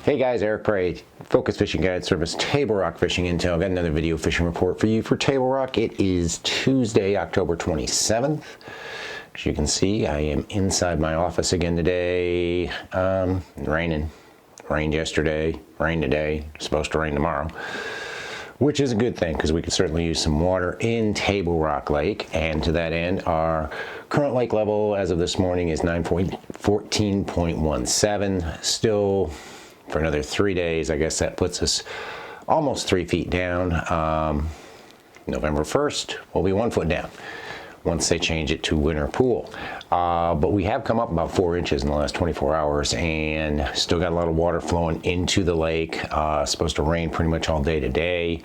Hey guys, Eric Prey, Focus Fishing Guide Service, Table Rock Fishing Intel. Got another video fishing report for you for Table Rock. It is Tuesday, October 27th. As you can see, I am inside my office again today. Raining. Rained yesterday, rain today, supposed to rain tomorrow. Which is a good thing because we could certainly use some water in Table Rock Lake. And to that end, our current lake level as of this morning is 14.17. Still, for another 3 days, I guess that puts us almost 3 feet down. November 1st, we'll be 1 foot down once they change it to winter pool. But we have come up about 4 inches in the last 24 hours and still got a lot of water flowing into the lake. Supposed to rain pretty much all day today.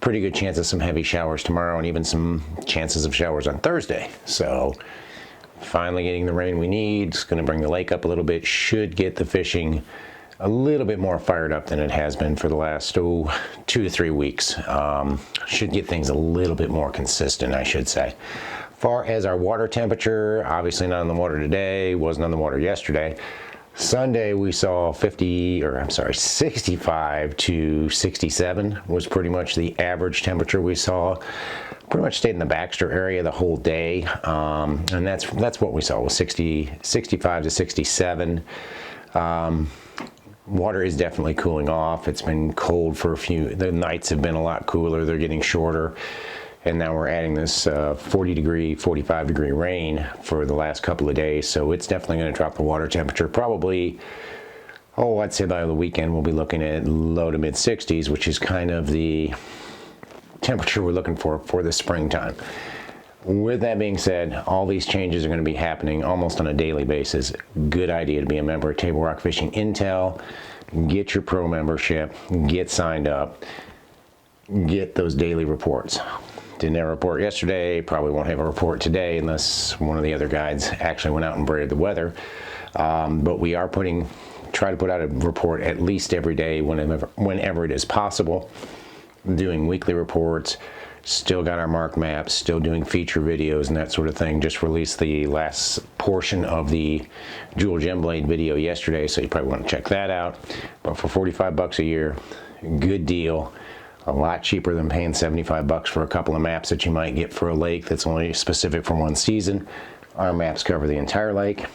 Pretty good chance of some heavy showers tomorrow and even some chances of showers on Thursday. So finally getting the rain we need. It's going to bring the lake up a little bit. Should get the fishing a little bit more fired up than it has been for the last 2 to 3 weeks. Should get things a little bit more consistent, I should say. Far as our water temperature, obviously not on the water today, wasn't on the water yesterday. Sunday we saw 65 to 67 was pretty much the average temperature we saw. Pretty much stayed in the Baxter area the whole day, and that's what we saw, was 65 to 67. Water is definitely cooling off. It's been cold for the nights have been a lot cooler. They're getting shorter. And now we're adding this 40 degree, 45 degree rain for the last couple of days. So it's definitely going to drop the water temperature. Probably, I'd say by the weekend we'll be looking at low to mid 60s, which is kind of the temperature we're looking for the springtime. With that being said, all these changes are going to be happening almost on a daily basis. Good idea to be a member of Table Rock Fishing Intel. Get your pro membership, get signed up, get those daily reports. Didn't have a report yesterday, probably won't have a report today unless one of the other guides actually went out and braved the weather. But we are try to put out a report at least every day whenever it is possible. Doing weekly reports, still got our mark maps, still doing feature videos and that sort of thing. Just released the last portion of the Jewel Gem Blade video yesterday, so you probably want to check that out. But for 45 bucks a year, good deal. A lot cheaper than paying 75 bucks for a couple of maps that you might get for a lake that's only specific for one season. Our maps cover the entire lake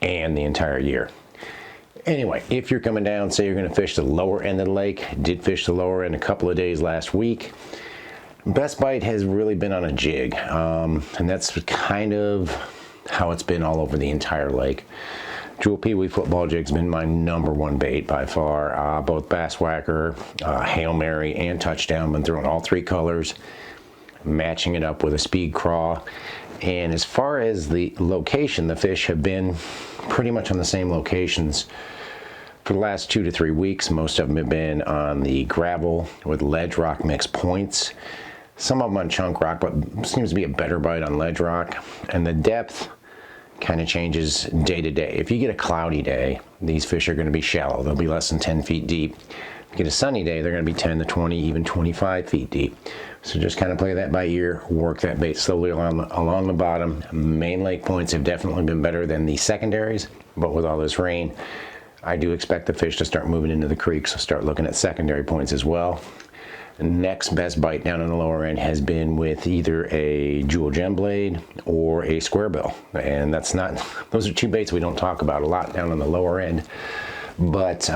and the entire year. Anyway, if you're coming down, say you're going to fish the lower end of the lake, did fish the lower end a couple of days last week. Best bite has really been on a jig, and that's kind of how it's been all over the entire lake. Jewel Pee-wee football jig's been my #1 bait by far. Both bass whacker, Hail Mary, and touchdown. Been throwing all 3 colors, matching it up with a speed craw. And as far as the location, the fish have been pretty much on the same locations for the last 2 to 3 weeks. Most of them have been on the gravel with ledge rock mixed points. Some of them on chunk rock, but seems to be a better bite on ledge rock. And the depth kind of changes day to day. If you get a cloudy day, these fish are going to be shallow. They'll be less than 10 feet deep. If you get a sunny day, they're going to be 10 to 20, even 25 feet deep. So just kind of play that by ear, work that bait slowly along the bottom. Main lake points have definitely been better than the secondaries, but with all this rain, I do expect the fish to start moving into the creek, so start looking at secondary points as well. The next best bite down on the lower end has been with either a Jewel Gem Blade or a square bill. And those are 2 baits we don't talk about a lot down on the lower end. But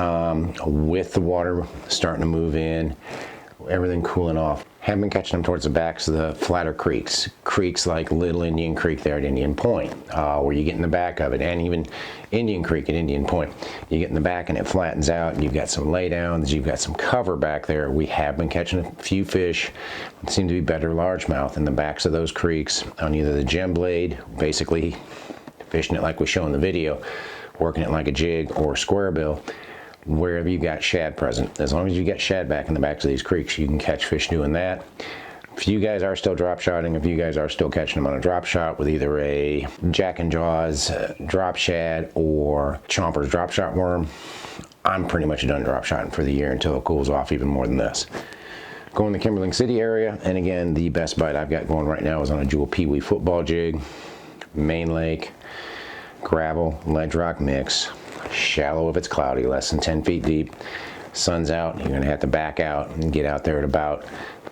with the water starting to move in, everything cooling off, have been catching them towards the backs of the flatter creeks. Creeks like Little Indian Creek there at Indian Point, where you get in the back of it, and even Indian Creek at Indian Point. You get in the back and it flattens out, and you've got some laydowns, you've got some cover back there. We have been catching a few fish that seem to be better largemouth in the backs of those creeks on either the Gem Blade, basically fishing it like we show in the video, working it like a jig, or square bill. Wherever you got shad present. As long as you get shad back in the backs of these creeks, you can catch fish doing that. If you guys are still drop shotting, if you guys are still catching them on a drop shot with either a Jack and Jaws drop shad or Chomper's drop shot worm, I'm pretty much done drop shotting for the year until it cools off even more than this. Go in the Kimberling City area, and again, the best bite I've got going right now is on a Jewel Pee-wee football jig, main lake, gravel, ledge rock mix. shallow if it's cloudy, less than 10 feet deep. Sun's out, you're gonna have to back out and get out there at about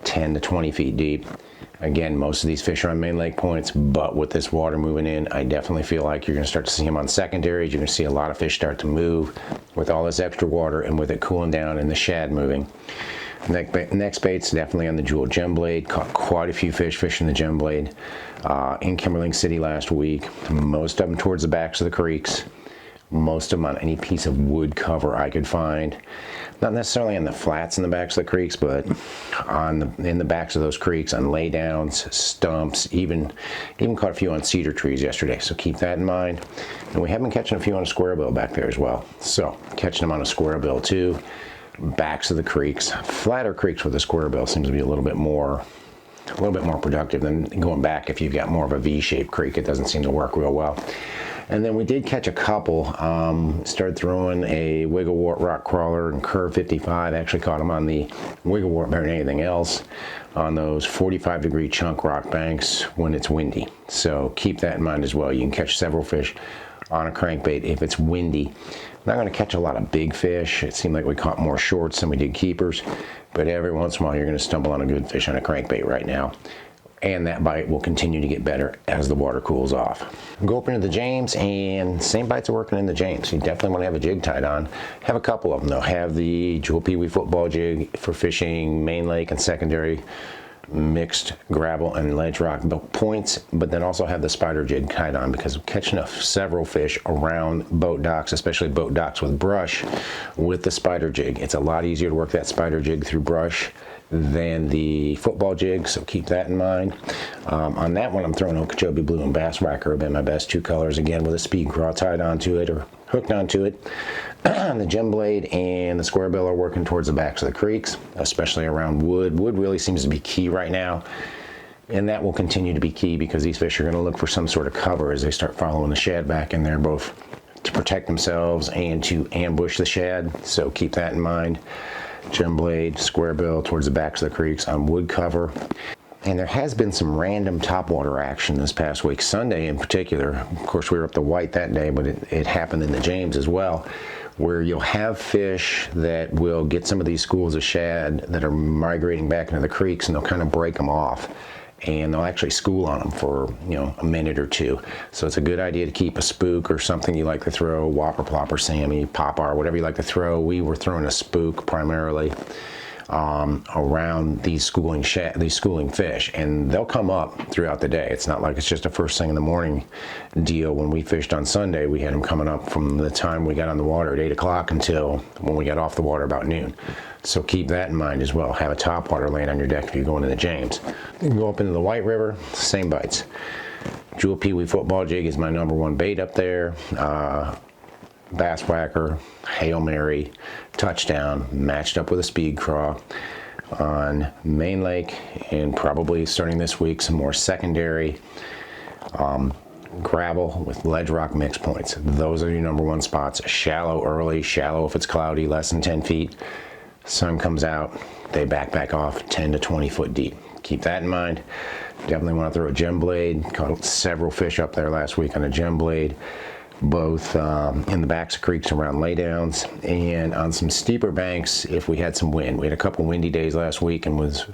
10 to 20 feet deep. Again, most of these fish are on main lake points, but with this water moving in, I definitely feel like you're gonna start to see them on secondaries. You're gonna see a lot of fish start to move with all this extra water and with it cooling down and the shad moving. Next bait's definitely on the jewel gem blade. Caught quite a few fish fishing the gem blade in Kimberling City last week. Most of them towards the backs of the creeks. Most of them on any piece of wood cover I could find. Not necessarily on the flats in the backs of the creeks, but in the backs of those creeks, on laydowns, stumps, even caught a few on cedar trees yesterday. So keep that in mind. And we have been catching a few on a square bill back there as well. So catching them on a square bill too. Backs of the creeks, flatter creeks with a square bill seems to be a little bit more productive than going back. If you've got more of a V-shaped creek, it doesn't seem to work real well. And then we did catch a couple. Started throwing a wigglewort rock crawler and curve 55. Actually caught them on the wigglewort better than anything else on those 45-degree chunk rock banks when it's windy. So keep that in mind as well. You can catch several fish on a crankbait if it's windy. Not going to catch a lot of big fish. It seemed like we caught more shorts than we did keepers, but every once in a while you're going to stumble on a good fish on a crankbait right now. And that bite will continue to get better as the water cools off. Go up into the James, and same bites are working in the James. You definitely want to have a jig tied on. Have a couple of them though. Have the jewel peewee football jig for fishing main lake and secondary mixed gravel and ledge rock points, but then also have the spider jig tied on, because catching several fish around boat docks, especially boat docks with brush, with the spider jig. It's a lot easier to work that spider jig through brush than the football jig, so keep that in mind. On that one, I'm throwing Okeechobee Blue and Bass Whacker have been my best two colors, again with a speed craw tied onto it or hooked onto it. The gem blade and the square bill are working towards the backs of the creeks, especially around wood. Wood really seems to be key right now, and that will continue to be key because these fish are going to look for some sort of cover as they start following the shad back in there, both to protect themselves and to ambush the shad, so keep that in mind. Gem blade, square bill towards the backs of the creeks on wood cover. And there has been some random topwater action this past week, Sunday in particular. Of course, we were up to white that day, but it happened in the James as well, where you'll have fish that will get some of these schools of shad that are migrating back into the creeks, and they'll kind of break them off. And they'll actually school on them for, a minute or two. So it's a good idea to keep a spook or something you like to throw, whopper, plopper, Sammy, popper, whatever you like to throw. We were throwing a spook primarily around these schooling fish, and they'll come up throughout the day. It's not like it's just a first thing in the morning deal. When we fished on Sunday, we had them coming up from the time we got on the water at 8 o'clock until when we got off the water about noon. So keep that in mind as well. Have a topwater laying on your deck if you're going to the James. You can go up into the White River, same bites. Jewel peewee football jig is my #1 bait up there. Bass Whacker, Hail Mary, touchdown, matched up with a speed craw on main lake, and probably starting this week some more secondary gravel with ledge rock mix points. Those are your #1 spots. Shallow early, shallow if it's cloudy, less than 10 feet. Sun comes out, they back off 10 to 20 foot deep. Keep that in mind. Definitely want to throw a gem blade. Caught several fish up there last week on a gem blade, both in the backs of creeks around laydowns and on some steeper banks if we had some wind. We had a couple windy days last week and was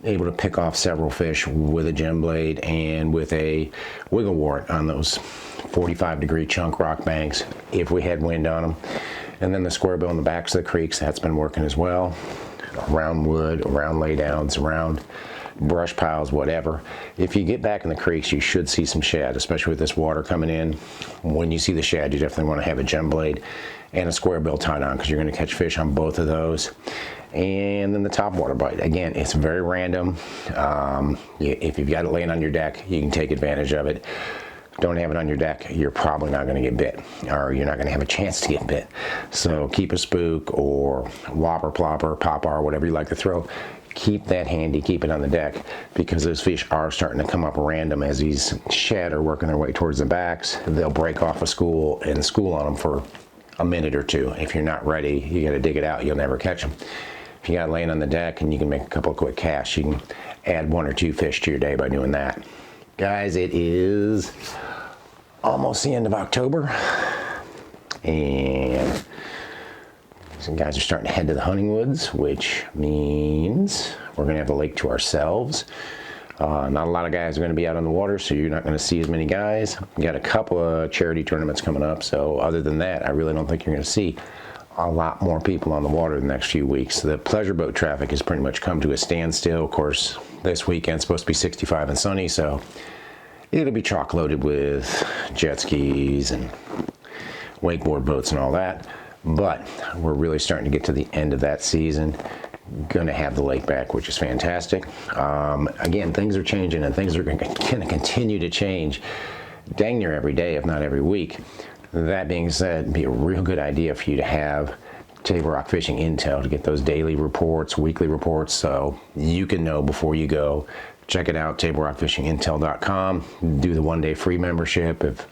able to pick off several fish with a gem blade and with a wigglewort on those 45-degree chunk rock banks if we had wind on them. And then the square bill in the backs of the creeks, that's been working as well. Around wood, around laydowns, around brush piles, whatever. If you get back in the creeks, you should see some shad, especially with this water coming in. When you see the shad, you definitely want to have a gem blade and a square bill tied on, because you're going to catch fish on both of those. And then the topwater bite. Again, it's very random. If you've got it laying on your deck, you can take advantage of it. Don't have it on your deck, you're probably not going to get bit, or you're not going to have a chance to get bit. So keep a spook or whopper, plopper, popper, whatever you like to throw. Keep that handy, keep it on the deck, because those fish are starting to come up random as these shad are working their way towards the backs. They'll break off a school and school on them for a minute or two. If you're not ready, you got to dig it out, you'll never catch them. If you got it laying on the deck and you can make a couple of quick casts, you can add 1 or 2 fish to your day by doing that. Guys, it is almost the end of October, And some guys are starting to head to the hunting woods, which means we're going to have the lake to ourselves. Not a lot of guys are going to be out on the water, so you're not going to see as many guys. We got a couple of charity tournaments coming up, so other than that, I really don't think you're going to see a lot more people on the water the next few weeks. The pleasure boat traffic has pretty much come to a standstill. Of course, this weekend's supposed to be 65 and sunny, so it'll be chock loaded with jet skis and wakeboard boats and all that. But we're really starting to get to the end of that season. Going to have the lake back, which is fantastic. Again, things are changing, and things are going to continue to change dang near every day, if not every week. That being said, it'd be a real good idea for you to have Table Rock Fishing Intel to get those daily reports, weekly reports, so you can know before you go. Check it out, TableRockFishingIntel.com. Do the one-day free membership. If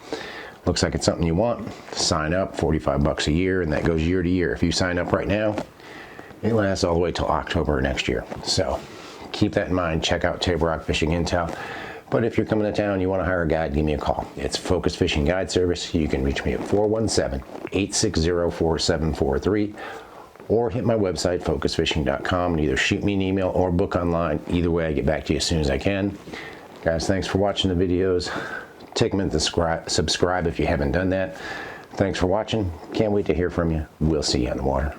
looks like it's something you want, sign up. $45 a year, and that goes year to year. If you sign up right now, it lasts all the way till October next year. So keep that in mind. Check out Table Rock Fishing Intel. But if you're coming to town and you want to hire a guide, give me a call. It's Focus Fishing Guide Service. You can reach me at 417-860-4743 or hit my website, focusfishing.com, and either shoot me an email or book online. Either way, I get back to you as soon as I can. Guys, thanks for watching the videos. Take a minute to subscribe if you haven't done that. Thanks for watching. Can't wait to hear from you. We'll see you on the water.